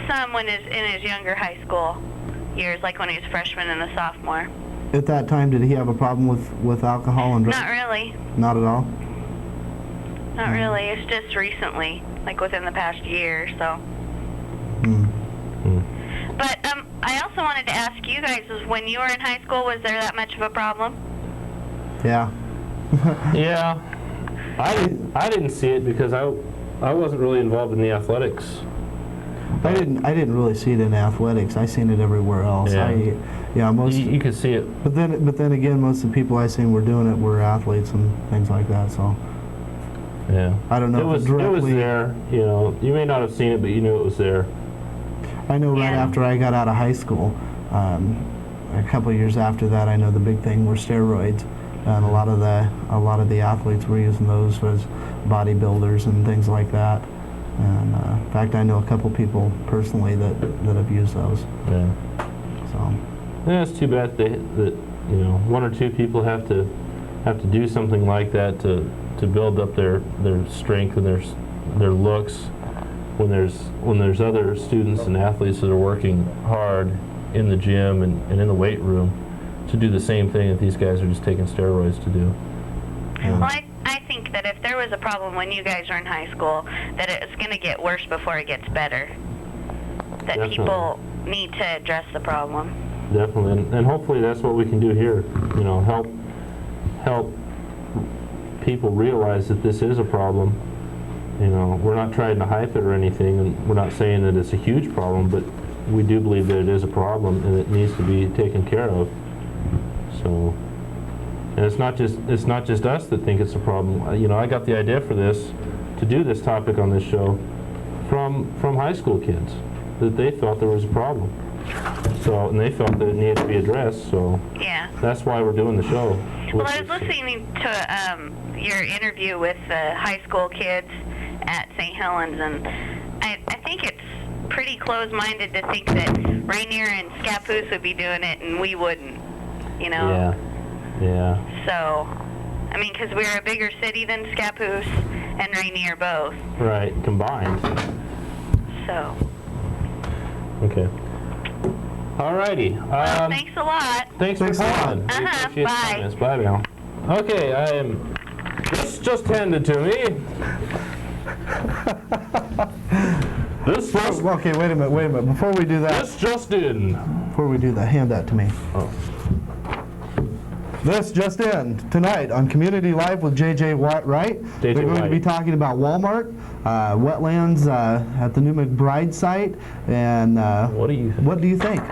Some when in his younger high school years, like when he was a freshman and a sophomore. At that time, did he have a problem with alcohol and drugs? Not really. Not at all? Not really. It's just recently, like within the past year or so. But I also wanted to ask you guys, when you were in high school, was there that much of a problem? Yeah. Yeah. I didn't see it because I wasn't really involved in the athletics. I didn't really see it in athletics. I seen it everywhere else. Yeah. Most you could see it. But then again, most of the people I seen were doing it were athletes and things like that. So yeah, I don't know. It was there. You know, you may not have seen it, but you knew it was there. I know right after I got out of high school, a couple of years after that, I know the big thing were steroids, and a lot of the athletes were using those as bodybuilders and things like that. And in fact, I know a couple people personally that have used those. Yeah. So. Yeah, it's too bad that one or two people have to do something like that to build up their strength and their looks when there's other students and athletes that are working hard in the gym and in the weight room to do the same thing that these guys are just taking steroids to do. Well, I think that if there was a problem when you guys were in high school, that it's going to get worse before it gets better. That Definitely. People need to address the problem. Definitely, and hopefully that's what we can do here. You know, help people realize that this is a problem. You know, we're not trying to hype it or anything, and we're not saying that it's a huge problem, but we do believe that it is a problem and it needs to be taken care of. So, and it's not just us that think it's a problem. You know, I got the idea for this, to do this topic on this show, from high school kids, that they thought there was a problem. So, and they felt that it needed to be addressed. So, yeah, that's why we're doing the show. Well, I was listening to your interview with the high school kids at Saint Helens, and I think it's pretty close-minded to think that Rainier and Scappoose would be doing it and we wouldn't, you know? Yeah. So, I mean, because we're a bigger city than Scappoose and Rainier both. Right, combined. So. Okay. Alrighty. Well, thanks a lot. Thanks for calling. Bye. Bye now. Okay, this just handed to me. Okay, wait a minute. Before we do that. This just in. Before we do that, hand that to me. Oh. This just in. Tonight on Community Live with JJ Wright. They're going to be talking about Walmart, wetlands at the new McBride site, and what do you think?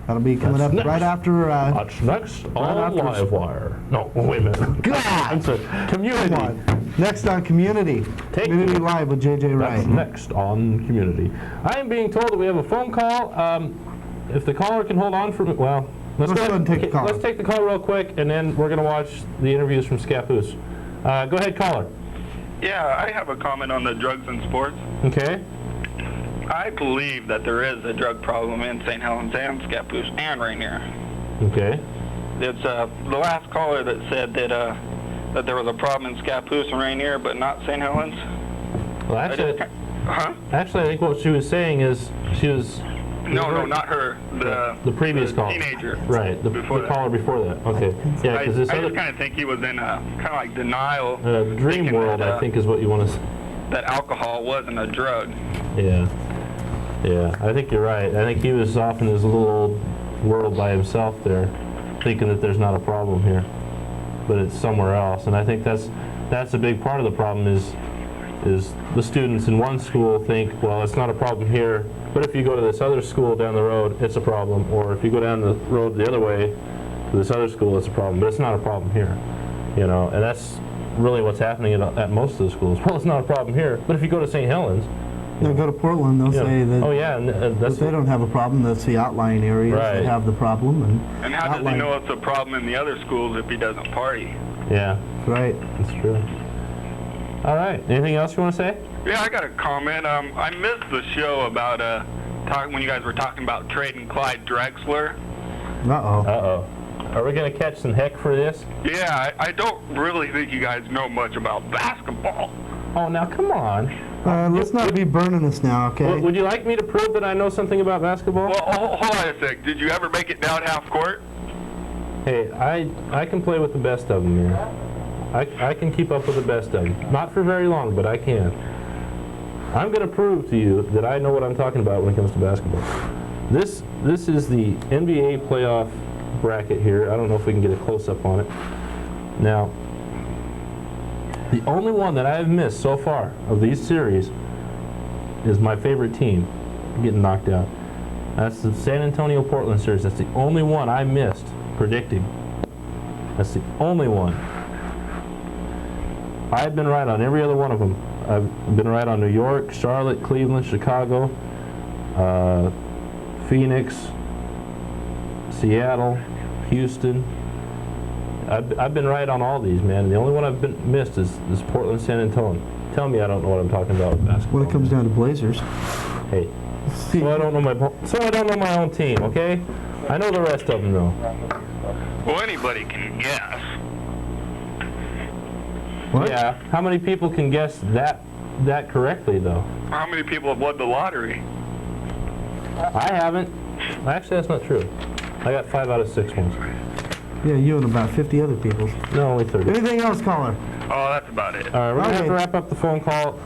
That'll be coming up right after. That's next on Livewire. No, wait a minute. God! Community. Come on. Next on Community. Community Live with JJ Wright. That's next on Community. I am being told that we have a phone call. If the caller can hold on for me, well, let's go ahead and take the call. Let's take the call real quick, and then we're going to watch the interviews from Scappoose. Go ahead, caller. Yeah, I have a comment on the drugs in sports. Okay. I believe that there is a drug problem in St. Helens and Scappoose and Rainier. Okay. It's the last caller that said that there was a problem in Scappoose and Rainier, but not St. Helens. Well, actually, I think what she was saying is she was. No, not her. The previous caller. Teenager. Right. The caller before that. Okay. Yeah, because this I other just kind of think he was in a kind of like denial. Dream world, I think, is what you want to. That alcohol wasn't a drug. Yeah. Yeah, I think you're right. I think he was off in his little old world by himself there, thinking that there's not a problem here, but it's somewhere else. And I think that's a big part of the problem is the students in one school think, well, it's not a problem here, but if you go to this other school down the road, it's a problem. Or if you go down the road the other way to this other school, it's a problem. But it's not a problem here, you know. And that's really what's happening at most of the schools. Well, it's not a problem here, but if you go to St. Helens. They'll go to Portland, they'll say that if they don't have a problem, that's the outlying areas that have the problem. And how does he know it's a problem in the other schools if he doesn't party? Yeah. Right. That's true. All right. Anything else you want to say? Yeah, I got a comment. I missed the show about when you guys were talking about trading Clyde Drexler. Uh-oh. Are we going to catch some heck for this? Yeah, I don't really think you guys know much about basketball. Oh, now come on. Let's not be burning us now, okay? Would you like me to prove that I know something about basketball? Well, hold on a sec. Did you ever make it down half court? Hey, I can play with the best of them, man. I can keep up with the best of them. Not for very long, but I can. I'm going to prove to you that I know what I'm talking about when it comes to basketball. This is the NBA playoff bracket here. I don't know if we can get a close-up on it. Now, the only one that I've missed so far of these series is my favorite team getting knocked out. That's the San Antonio Portland series. That's the only one I missed predicting. That's the only one. I've been right on every other one of them. I've been right on New York, Charlotte, Cleveland, Chicago, Phoenix, Seattle, Houston. I've been right on all these, man. The only one I've missed is Portland, San Antonio. Tell me I don't know what I'm talking about with basketball. When it comes down to Blazers. Hey, so I don't know my own team, okay? I know the rest of them though. Well, anybody can guess. What? Yeah. How many people can guess that correctly though? How many people have won the lottery? I haven't. Actually, that's not true. I got 5 out of 6 ones. Yeah, you and about 50 other people. No, only 30. Anything else, caller? Oh, that's about it. All right, we're going to have to wrap up the phone call.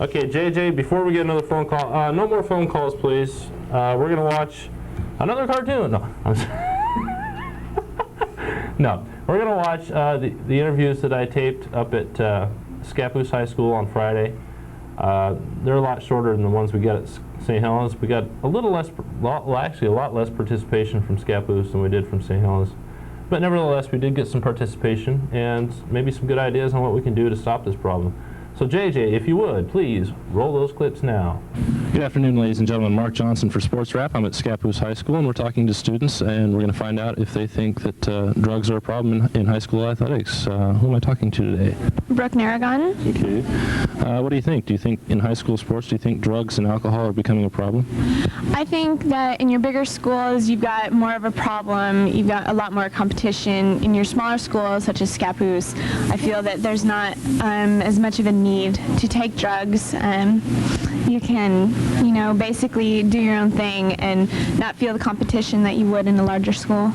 Okay, JJ, before we get another phone call, no more phone calls, please. We're going to watch another cartoon. No, no, we're going to watch the interviews that I taped up at Helens High School on Friday. They're a lot shorter than the ones we got at Saint Helens. We got a little less, actually a lot less participation from Helens than we did from Saint Helens. But nevertheless, we did get some participation and maybe some good ideas on what we can do to stop this problem. So JJ, if you would, please roll those clips now. Good afternoon, ladies and gentlemen. Mark Johnson for Sports Rap. I'm at Helens High School, and we're talking to students, and we're going to find out if they think that drugs are a problem in high school athletics. Who am I talking to today? Brooke Narragon. Okay. What do you think? Do you think in high school sports, do you think drugs and alcohol are becoming a problem? I think that in your bigger schools, you've got more of a problem. You've got a lot more competition. In your smaller schools, such as Helens, I feel that there's not as much of a need to take drugs. You can, basically do your own thing and not feel the competition that you would in a larger school.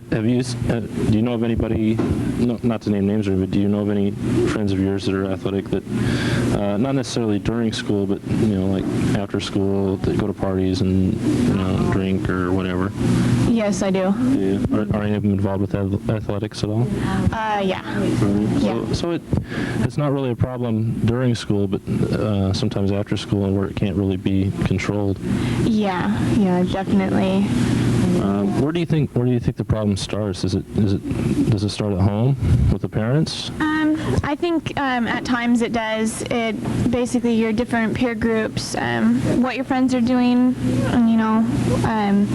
Do you know of anybody, not to name names, but do you know of any friends of yours that are athletic that, not necessarily during school, but, like after school, that go to parties and, drink or whatever? Yes, I do. Are any of them involved with athletics at all? Yeah. So it's not really a problem during school, but sometimes after school and where it can't really be controlled. Yeah, definitely. Where do you think the problem starts? Does it start at home with the parents? I think at times it does. It basically your different peer groups, what your friends are doing, and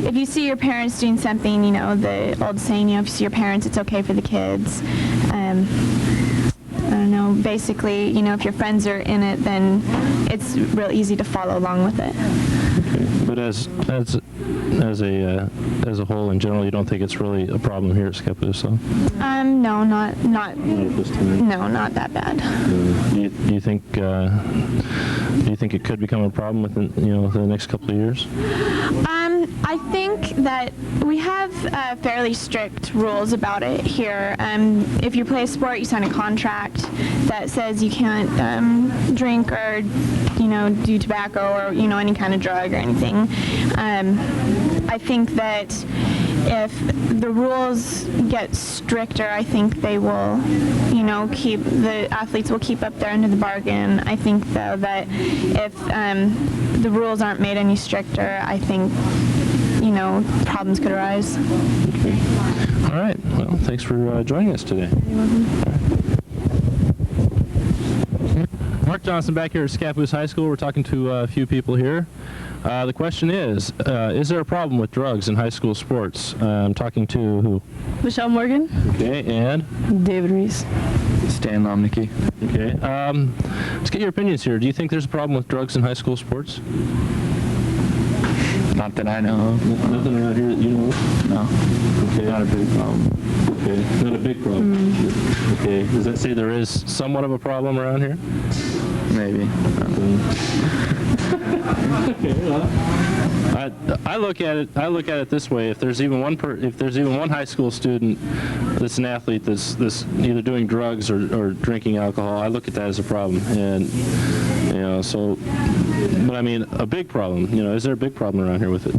if you see your parents doing something, the old saying, if you see your parents, it's okay for the kids. I don't know. Basically, if your friends are in it, then it's real easy to follow along with it. Okay. But as a whole, in general, you don't think it's really a problem here at Helens, so? No, not that bad. Do you think it could become a problem within the next couple of years? I think that we have fairly strict rules about it here. If you play a sport, you sign a contract that says you can't drink or do tobacco or any kind of drug or anything. I think that if the rules get stricter, I think they will, the athletes will keep up their end of the bargain. I think, though, that if the rules aren't made any stricter, I think, problems could arise. Okay. All right. Well, thanks for joining us today. You're welcome. Mark Johnson back here at Helens High School. We're talking to a few people here. The question is there a problem with drugs in high school sports? I'm talking to who? Michelle Morgan. Okay, and? David Reese. Stan Lomnicki. Okay. Let's get your opinions here. Do you think there's a problem with drugs in high school sports? Not that I know of. Nothing around here that you know of? No. Okay. Not a big problem. Okay. Not a big problem. Okay. Does that say there is somewhat of a problem around here? Maybe. I look at it this way: if there's even one high school student that's an athlete that's either doing drugs or drinking alcohol, I look at that as a problem. And so, but I mean, a big problem. Is there a big problem around here with it?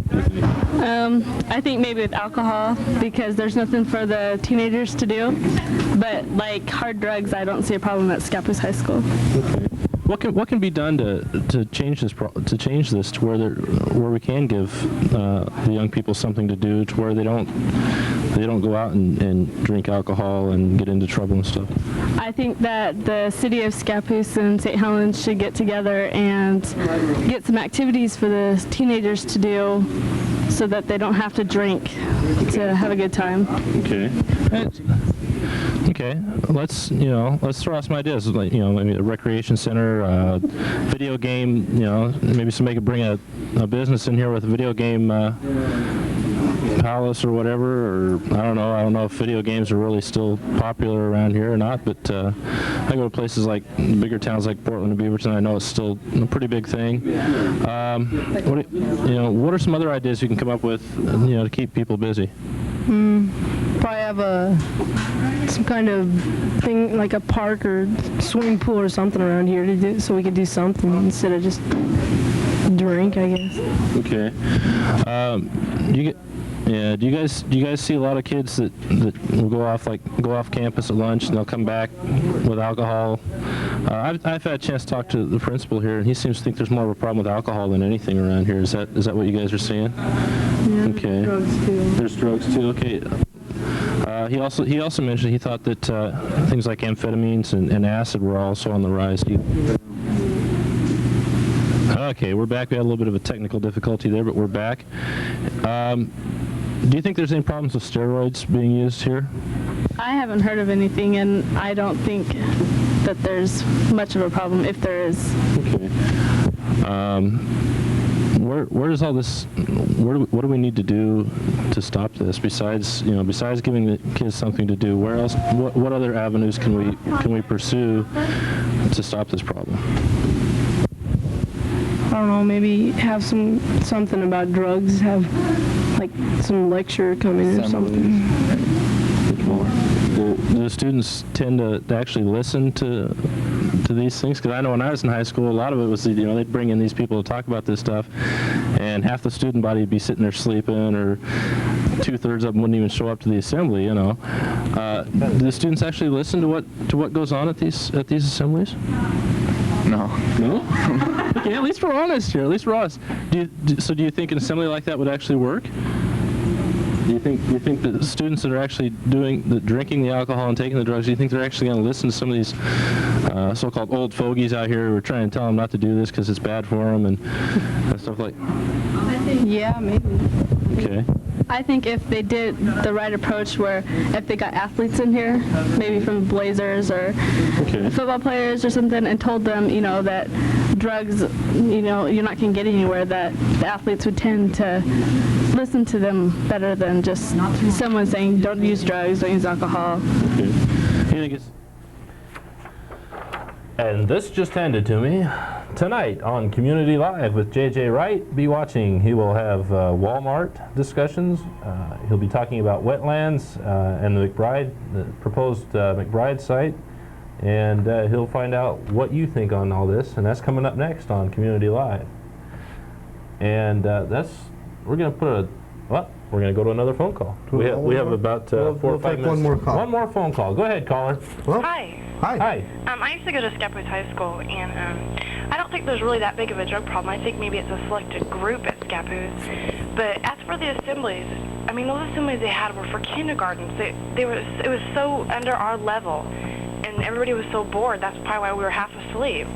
I think maybe with alcohol, because there's nothing for the teenagers to do. But like hard drugs, I don't see a problem at Scappoose High School. Okay. What can be done to change this to where we can give the young people something to do, to where they don't go out and drink alcohol and get into trouble and stuff? I think that the city of Scappoose and St. Helens should get together and get some activities for the teenagers to do, so that they don't have to drink to have a good time. Okay. Okay, let's throw out some ideas, like maybe a recreation center, video game, maybe somebody could bring a business in here with a video game palace or whatever, or I don't know if video games are really still popular around here or not, but I go to places like bigger towns like Portland and Beaverton. I know it's still a pretty big thing. What are some other ideas you can come up with, to keep people busy? Probably have some kind of thing like a park or swimming pool or something around here to do, so we could do something instead of just drink, I guess. Okay. Do you guys see a lot of kids that will go off campus at lunch and they'll come back with alcohol? I've had a chance to talk to the principal here, and he seems to think there's more of a problem with alcohol than anything around here. Is that what you guys are seeing? Yeah. Okay. Drugs too. There's drugs too. Okay. He also mentioned he thought that things like amphetamines and acid were also on the rise. Okay, we're back. We had a little bit of a technical difficulty there, but we're back. Do you think there's any problems with steroids being used here? I haven't heard of anything, and I don't think that there's much of a problem, if there is. Okay. Where does all this? What do we need to do to stop this? Besides giving the kids something to do, where else? What other avenues can we pursue to stop this problem? I don't know, maybe have something about drugs, have like some lecture coming or something. Do the students tend to actually listen to these things? Because I know when I was in high school, a lot of it was, they'd bring in these people to talk about this stuff, and half the student body would be sitting there sleeping, or 2/3 of them wouldn't even show up to the assembly. Do the students actually listen to what goes on at these assemblies? No. No? Okay, at least we're honest here. At least we're honest. Do you think an assembly like that would actually work? Do you think that the students that are actually drinking the alcohol and taking the drugs, do you think they're actually going to listen to some of these so-called old fogies out here who are trying to tell them not to do this because it's bad for them and stuff like? Yeah, maybe. Okay. I think if they did the right approach, where if they got athletes in here, maybe from the Blazers or football players or something, and told them, that drugs, you're not going to get anywhere, that the athletes would tend to listen to them better than just someone saying, don't use drugs, don't use alcohol. Okay. You think it's... And this just handed to me. Tonight on Community Live with J.J. Wright, be watching. He will have Walmart discussions. He'll be talking about wetlands and the proposed McBride site. And he'll find out what you think on all this. And that's coming up next on Community Live. And we're going to we're going to go to another phone call. We have about 4 or 5 minutes. One more call. One more phone call. Go ahead, caller. Hi. Hi. I used to go to Scappoose High School, and I don't think there's really that big of a drug problem. I think maybe it's a selected group at Scappoose. But as for the assemblies, those assemblies they had were for kindergartens. It was so under our level, and everybody was so bored. That's probably why we were half asleep.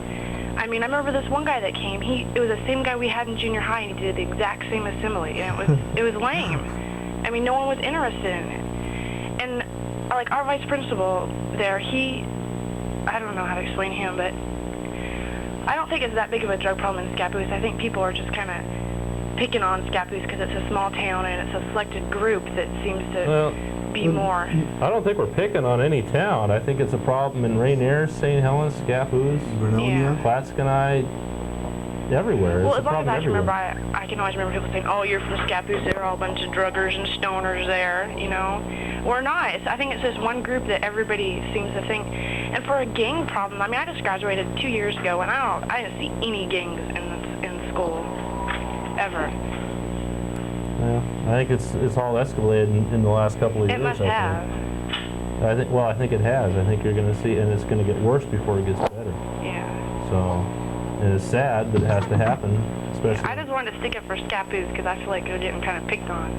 I remember this one guy that came. It was the same guy we had in junior high, and he did the exact same assembly, and it was lame. No one was interested in it. And like our vice principal there, I don't know how to explain him, but I don't think it's that big of a drug problem in Scappoose. I think people are just kind of picking on Scappoose because it's a small town and it's a selected group that seems to be more. I don't think we're picking on any town. I think it's a problem in Rainier, St. Helens, Scappoose, Vernonia, Clatskanie, everywhere. Well, it's as long as I can everywhere. remember, I can always remember people saying, "Oh, you're from Scappoose. There are all a bunch of druggers and stoners there." You know, we're not. I think it's this one group that everybody seems to think. And for a gang problem, I mean, I just graduated 2 years ago, and I didn't see any gangs in school ever. Yeah, I think it's all escalated in the last couple of years. It must have. I think it has. I think you're going to see, and it's going to get worse before it gets better. Yeah. So, and it's sad that it has to happen, especially. I just wanted to stick up for Scappoose because I feel like they're getting kind of picked on.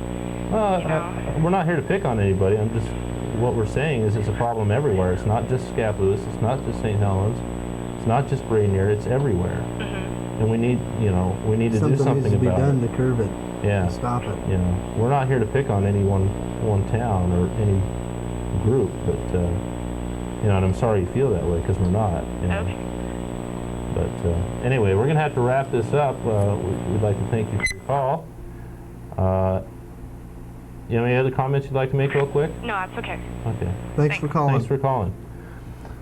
We're not here to pick on anybody. What we're saying is it's a problem everywhere. It's not just Scappoose. It's not just St. Helens. It's not just Rainier. It's everywhere. Mm-hmm. And we need to do something needs to be about done it. to curb it. Yeah. Stop it. You know, we're not here to pick on any one town or any group, but and I'm sorry you feel that way because we're not. You know. Okay. But anyway, we're gonna have to wrap this up. We'd like to thank you for your call. You have any other comments you'd like to make real quick? No, that's okay. Okay. Thanks for calling. Thanks for calling.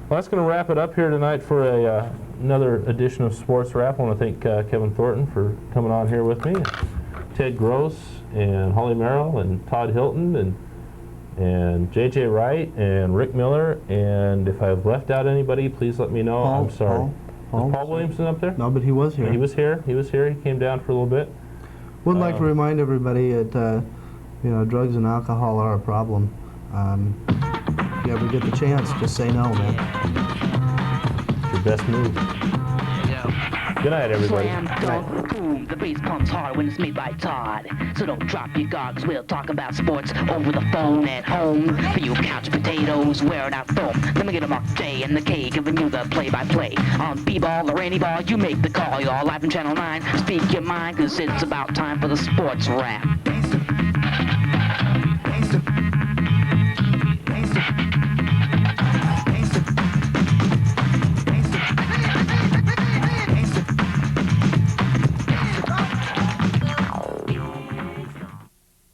Well, that's going to wrap it up here tonight for another edition of Sports Wrap. I want to thank Kevin Thornton for coming on here with me, Ted Gross, and Holly Merrill, and Todd Hilton, and J.J. Wright, and Rick Miller. And if I've left out anybody, please let me know. I'm sorry. Was Paul Williamson up there? No, but he was here. He was here. He was here. He came down for a little bit. Would like to remind everybody that drugs and alcohol are a problem. If you ever get the chance, just say no, man. It's your best move. Good night, everybody. Slam dunk, boom, the bass pumps hard when it's made by Todd. So don't drop your guard, 'cause we'll talk about sports over the phone at home. For you couch potatoes, wear it out foam. Let me get a Mark J and the K, giving you the play-by-play. On B-ball or any ball, you make the call, y'all. Live from Channel 9, speak your mind, 'cause it's about time for the sports wrap.